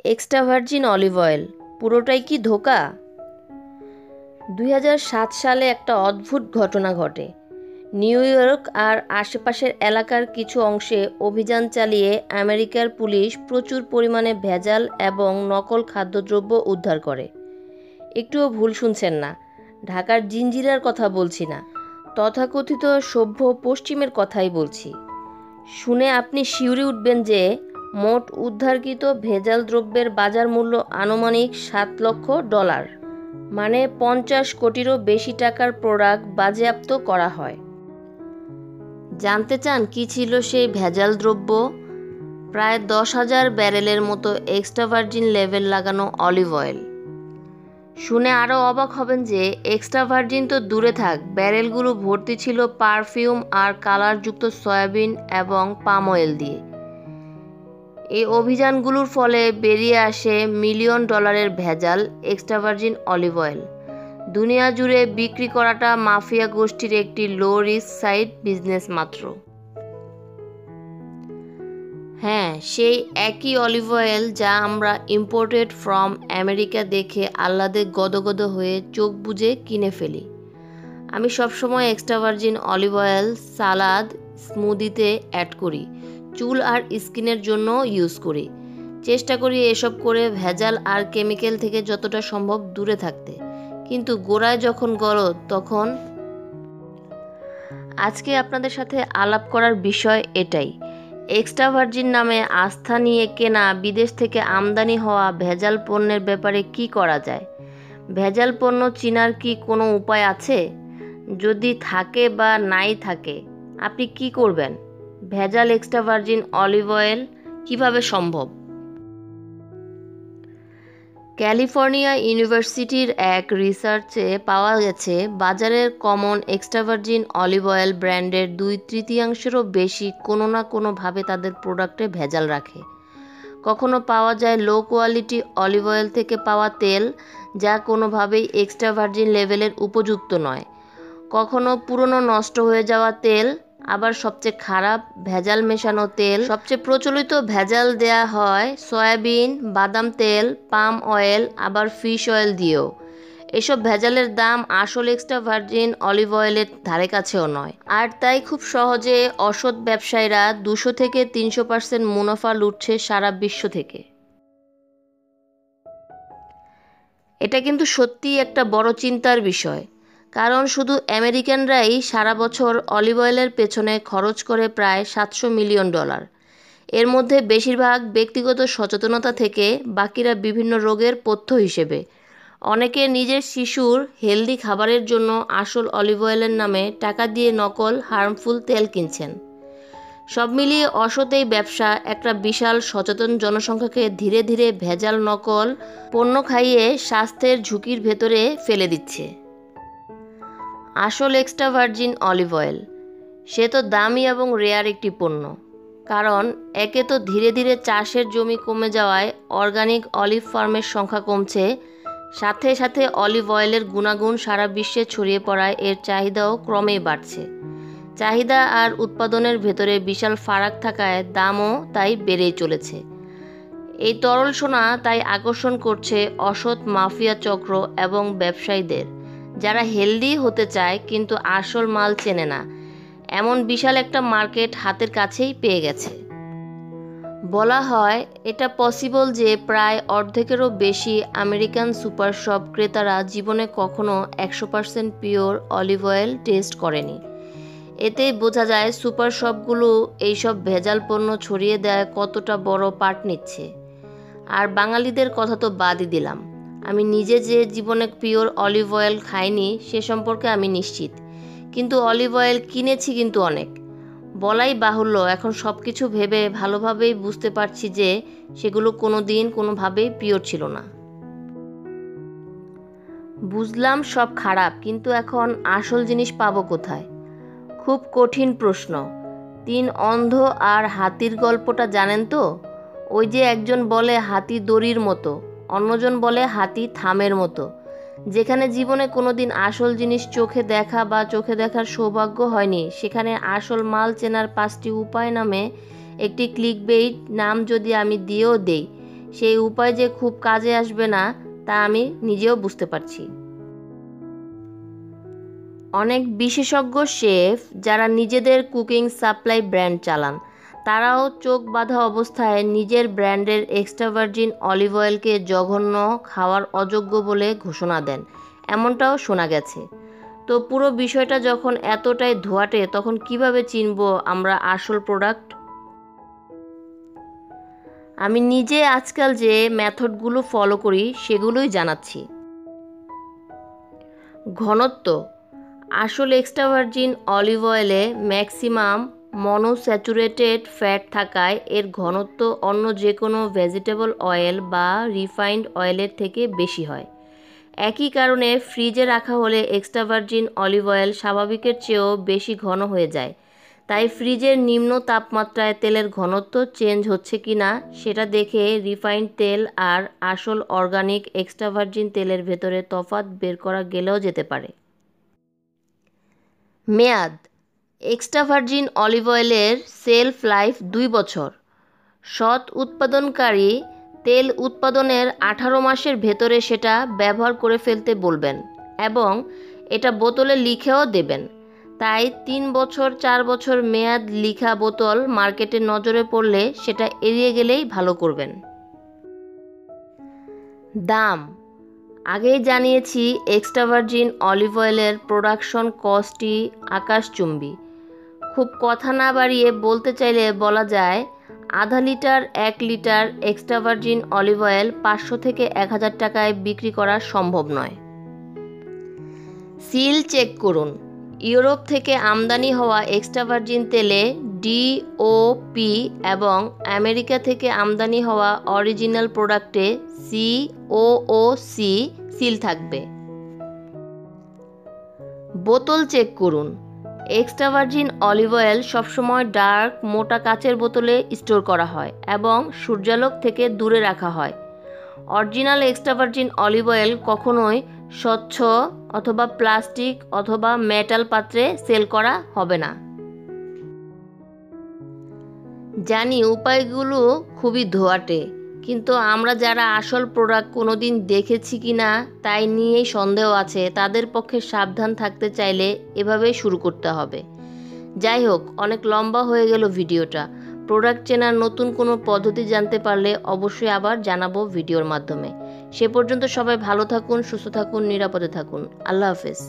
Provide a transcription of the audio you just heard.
Extra virgin olive oil পুরোটাই কি ধোঁকা? 2007 সালে একটা অদ্ভুত ঘটনা ঘটে। নিউ ইয়র্ক আর আশেপাশের এলাকার কিছু অংশে অভিযান চালিয়ে আমেরিকার পুলিশ প্রচুর পরিমাণে ভেজাল এবং নকল খাদ্যদ্রব্য উদ্ধার করে। একটুও ভুল শুনছেন না, ঢাকার জিঞ্জিরার কথা বলছি না, তথাকথিত সভ্য পশ্চিমের কথাই বলছি। শুনে আপনি শিউরে উঠবেন যে মোট উদ্ধারকৃত ভেজাল দ্রব্যের বাজার মূল্য আনুমানিক $7 লক্ষ, মানে 50 কোটিরও বেশি টাকার প্রোডাক্ট বাজেয়াপ্ত করা হয়। জানতে চান কি ছিল সেই ভেজাল দ্রব্য? প্রায় 10,000 ব্যারেলের মতো এক্সট্রা ভার্জিন লেবেল লাগানো অলিভ অয়েল। শুনে আরও অবাক হবেন যে এক্সট্রা ভার্জিন তো দূরে থাক, ব্যারেলগুলো ভর্তি ছিল পারফিউম আর কালারযুক্ত সয়াবিন এবং পাম অয়েল দিয়ে। এই অভিযানগুলোর ফলে বেরিয়ে আসে মিলিয়ন ডলারের ভেজাল এক্সট্রা ভার্জিন অলিভ অয়েল। দুনিয়া জুড়ে বিক্রি করাটা মাফিয়া গোষ্ঠীর একটি লো রিস্ক সাইড বিজনেস মাত্র। হ্যাঁ, সেই একই অলিভ অয়েল যা আমরা ইম্পোর্টেড ফ্রম আমেরিকা দেখে আহ্লাদে গদগদ হয়ে চোখ বুজে কিনে ফেলি। আমি সবসময় এক্সট্রা ভার্জিন অলিভ অয়েল সালাদ, স্মুদিতে অ্যাড করি, চুল আর স্কিনের জন্য ইউজ করি। চেষ্টা করি এসব করে ভেজাল আর কেমিক্যাল থেকে যতটা সম্ভব দূরে থাকতে, কিন্তু গোড়ায় যখন গলদ তখন। আজকে আপনাদের সাথে আলাপ করার বিষয় এটাই, এক্সট্রা ভার্জিন নামে আস্থা নিয়ে কেনা বিদেশ থেকে আমদানি হওয়া ভেজাল পণ্যের ব্যাপারে কি করা যায়। ভেজাল পণ্য চিনার কি কোনো উপায় আছে? যদি থাকে বা নাই থাকে, আপনি কি করবেন? ভেজাল এক্সট্রা ভার্জিন অলিভ অয়েল কীভাবে সম্ভব? ক্যালিফোর্নিয়া ইউনিভার্সিটির এক রিসার্চে পাওয়া গেছে বাজারের common extra virgin olive oil ব্র্যান্ডের 2/3-এরও বেশি কোনো না কোনোভাবে তাদের প্রোডাক্টে ভেজাল রাখে। কখনো পাওয়া যায় লো কোয়ালিটি অলিভ অয়েল থেকে পাওয়া তেল, যা কোনোভাবেই এক্সট্রা ভার্জিন লেভেলের উপযুক্ত নয়। কখনো পুরনো নষ্ট হয়ে যাওয়া তেল, আবার সবচেয়ে খারাপ ভেজাল মেশানো তেল। সবচেয়ে প্রচলিত ভেজাল দেয়া হয় সয়াবিন, বাদাম তেল, পাম অয়েল, আবার ফিশ অয়েল দিয়েও। এসব ভেজালের দাম আসল এক্সট্রা ভার্জিন অলিভ অয়েলের ধারে কাছেও নয়। আর তাই খুব সহজে অসৎ ব্যবসায়ীরা 200 থেকে 300% মুনাফা লুটছে সারা বিশ্ব থেকে। এটা কিন্তু সত্যিই একটা বড় চিন্তার বিষয়, কারণ শুধু আমেরিকানরাই সারা বছর অলিভ অয়েলের পেছনে খরচ করে প্রায় $700 মিলিয়ন। এর মধ্যে বেশিরভাগ ব্যক্তিগত সচেতনতা থেকে, বাকিরা বিভিন্ন রোগের পথ্য হিসেবে। অনেকে নিজের শিশুর হেলদি খাবারের জন্য আসল অলিভ অয়েলের নামে টাকা দিয়ে নকল হার্মফুল তেল কিনছেন। সব মিলিয়ে অসৎ এই ব্যবসা একটা বিশাল সচেতন জনসংখ্যাকে ধীরে ধীরে ভেজাল নকল পণ্য খাইয়ে স্বাস্থ্যের ঝুঁকির ভেতরে ফেলে দিচ্ছে। আসল এক্সট্রা ভার্জিন অলিভ অয়েল, সে তো দামি এবং রেয়ার একটি পণ্য। কারণ একে তো ধীরে ধীরে চাষের জমি কমে যাওয়ায় অর্গানিক অলিভ ফার্মের সংখ্যা কমছে, সাথে সাথে অলিভ অয়েলের গুণাগুণ সারা বিশ্বে ছড়িয়ে পড়ায় এর চাহিদাও ক্রমেই বাড়ছে। চাহিদা আর উৎপাদনের ভেতরে বিশাল ফারাক থাকায় দামও তাই বেড়েই চলেছে। এই তরল সোনা তাই আকর্ষণ করছে অসৎ মাফিয়া চক্র এবং ব্যবসায়ীদের, যারা হেলদি হতে চায় কিন্তু আসল মাল চেনে না। এমন বিশাল একটা মার্কেট হাতের কাছেই পেয়ে গেছে। বলা হয় এটা পসিবল যে প্রায় অর্ধেকেরও বেশি আমেরিকান সুপার শপ ক্রেতারা জীবনে কখনো 100% পিওর অলিভ অয়েল টেস্ট করেনি। এতেই বোঝা যায় সুপার শপগুলো এইসব ভেজাল পণ্য ছড়িয়ে দেয় কতটা বড় পার্ট নিচ্ছে। আর বাঙালিদের কথা তো বাদই দিলাম, আমি নিজে যে জীবনে পিওর অলিভ অয়েল খাইনি সে সম্পর্কে আমি নিশ্চিত, কিন্তু অলিভ অয়েল কিনেছি কিন্তু অনেক। বলাই বাহুল্য, এখন সব কিছু ভেবে ভালোভাবেই বুঝতে পারছি যে সেগুলো কোনো দিন কোনোভাবেই পিওর ছিল না। বুঝলাম সব খারাপ, কিন্তু এখন আসল জিনিস পাবো কোথায়? খুব কঠিন প্রশ্ন। 3 অন্ধ আর হাতির গল্পটা জানেন তো? ওই যে একজন বলে হাতি দড়ির মতো, অন্যজন বলে হাতি থামের মতো। যেখানে জীবনে কোনোদিন আসল জিনিস চোখে দেখা বা চোখে দেখার সৌভাগ্য হয়নি, সেখানে আসল মাল চেনার 5টি উপায় নামে একটি ক্লিকবেইট নাম যদি আমি দিয়েও দেই, সেই উপায় যে খুব কাজে আসবে না তা আমি নিজেও বুঝতে পারছি। অনেক বিশেষজ্ঞ শেফ যারা নিজেদের কুকিং সাপ্লাই ব্র্যান্ড চালান, তারাও চোখ বাঁধা অবস্থায় নিজের ব্র্যান্ডের এক্সট্রা ভার্জিন অলিভ অয়েলকে জঘন্য, খাওয়ার অযোগ্য বলে ঘোষণা দেন, এমনটাও শোনা গেছে। তো পুরো বিষয়টা যখন এতটাই ধোঁয়াটে, তখন কিভাবে চিনব আমরা আসল প্রোডাক্ট? আমি নিজে আজকাল যে মেথডগুলো ফলো করি সেগুলোই জানাচ্ছি। ঘনত্ব: আসল এক্সট্রা ভার্জিন অলিভ অয়েলে ম্যাক্সিমাম মনোস্যাচুরেটেড ফ্যাট থাকায় এর ঘনত্ব অন্য যে কোনো ভেজিটেবল অয়েল বা রিফাইন্ড অয়েলের থেকে বেশি হয়। একই কারণে ফ্রিজে রাখা হলে এক্সট্রা ভার্জিন অলিভ অয়েল স্বাভাবিকের চেয়েও বেশি ঘন হয়ে যায়। তাই ফ্রিজের নিম্ন তাপমাত্রায় তেলের ঘনত্ব চেঞ্জ হচ্ছে কি না সেটা দেখে রিফাইন্ড তেল আর আসল অর্গানিক এক্সট্রা ভার্জিন তেলের ভেতরে তফাৎ বের করা গেলেও যেতে পারে। মেয়াদ: এক্সট্রা ভার্জিন অলিভ অয়েলের সেলফ লাইফ 2 বছর। সৎ উৎপাদনকারী তেল উৎপাদনের 18 মাসের ভেতরে সেটা ব্যবহার করে ফেলতে বলবেন এবং এটা বোতলে লিখেও দেবেন। তাই 3 বছর 4 বছর মেয়াদ লিখা বোতল মার্কেটে নজরে পড়লে সেটা এড়িয়ে গেলেই ভালো করবেন। দাম: আগেই জানিয়েছি এক্সট্রা ভার্জিন অলিভ অয়েলের প্রোডাকশন কস্টই আকাশচুম্বী। খুব কথা না বাড়িয়ে বলতে চাইলে বলা যায়, আধা litre 1 litre extra virgin olive oil 500 থেকে 1000 টাকায় বিক্রি করা সম্ভব নয়। সিল চেক করুন: ইউরোপ থেকে আমদানি হওয়া এক্সট্রা ভার্জিন তেলে DOP এবং আমেরিকা থেকে আমদানি হওয়া অরিজিনাল প্রোডাক্টে COOC সিল থাকবে। বোতল চেক করুন: এক্সট্রা ভার্জিন অলিভ অয়েল সবসময় ডার্ক মোটা কাচের বোতলে স্টোর করা হয় এবং সূর্যালোক থেকে দূরে রাখা হয়। Original extra virgin olive oil কখনোই স্বচ্ছ অথবা প্লাস্টিক অথবা মেটাল পাত্রে সেল করা হবে না। জানি উপায়গুলো খুবই ধোঁয়াটে, কিন্তু আমরা যারা আসল প্রোডাক্ট কোনোদিন দেখেছি কি না তাই নিয়েই সন্দেহ আছে, তাদের পক্ষে সাবধান থাকতে চাইলে এভাবেই শুরু করতে হবে। যাই হোক, অনেক লম্বা হয়ে গেল ভিডিওটা। প্রোডাক্ট চেনার নতুন কোনো পদ্ধতি জানতে পারলে অবশ্যই আবার জানাবো ভিডিওর মাধ্যমে। সে পর্যন্ত সবাই ভালো থাকুন, সুস্থ থাকুন, নিরাপদে থাকুন। আল্লাহ হাফেজ।